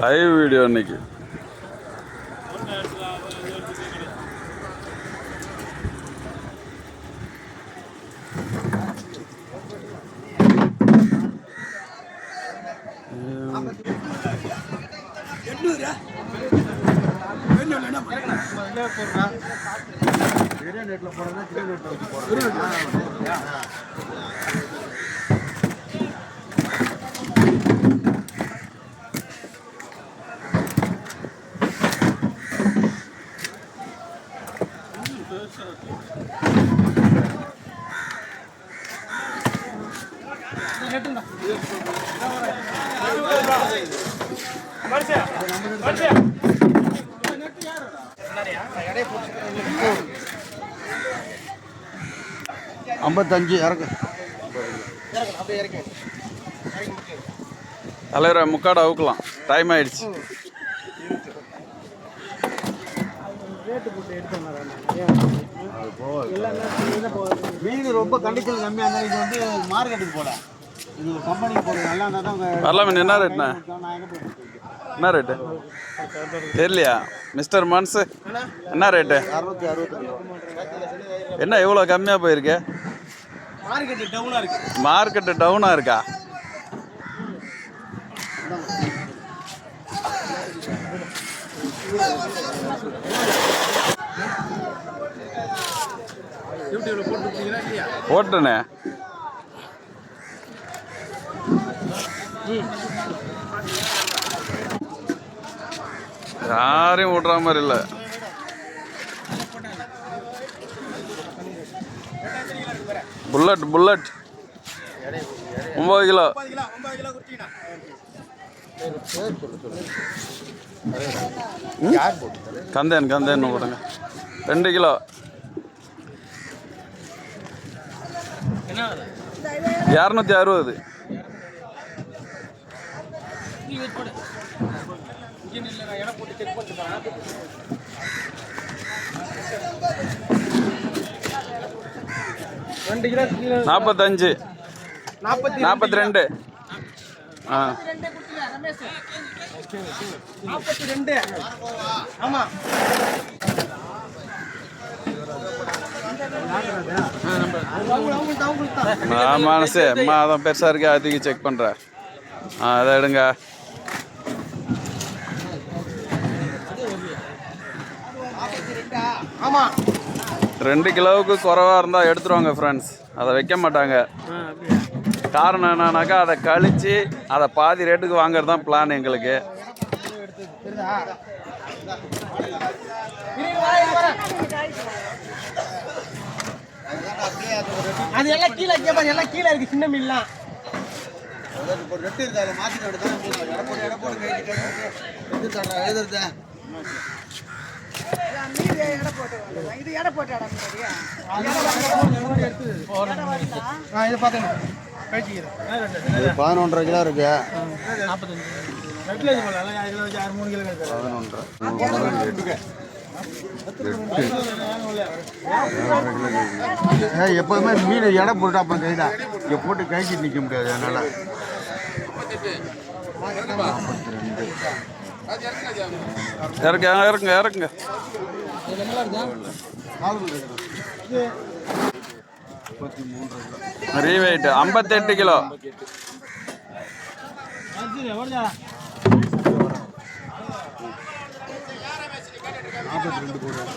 Live video இன்னைக்கு. தலைவரை முக்காடு அவுக்கலாம். டைம் ஆயிடுச்சு. மீன் ரொம்ப கண்டிக்கல் கம்மியாக இருந்தாலும் இது வந்து மார்க்கெட்டுக்கு போல இது கம்பெனிக்கு போடுறது நல்லா இருந்தால் தான் வரல. மீன் என்ன ரேட்ண்ணா? என்ன ரேட்டு தெரியலையா மிஸ்டர் மன்ஸு? என்ன ரேட்டு? 660. என்ன இவ்வளோ கம்மியாக போயிருக்கு? மார்க்கெட்டு டவுனாக இருக்கா? போட்டுனே யாரையும் விட்ற மாதிரி இல்லை. Bullet 9 kilo. கந்தேன் போடுங்க. 2 கிலோ. 260. நாற்பத்தஞ்சு 42. மனசு அதான் பெருசா இருக்கு. அதுக்கு செக் பண்றேன். அதை எடுங்க. ஆமா 2 கிலோவுக்கு குறைவா இருந்தா எடுத்துருவாங்க ஃப்ரெண்ட்ஸ். அதை வைக்க மாட்டாங்க. காரணம் என்னன்னாக்கா அதை கழிச்சு அதை பாதி ரேட்டுக்கு வாங்குறது தான் பிளான் எங்களுக்கு. அது எல்லாம் கீழே எல்லாம் கீழே இருக்கு. சின்ன மீன்லாம் ரெட்டு இருக்கு. அதில் மாற்றிட்டு இது பார்த்தேன். 11.5 கிலோ இருக்கு. 11 எப்போதுமே மீன் எடை போட்டு அப்புறம் கைதா போட்டு கைச்சிட்டு நிற்க முடியாது. அதனால 42 இறக்குங்க. ரீவெயிட் 58 கிலோ. 42 போடுவோம்.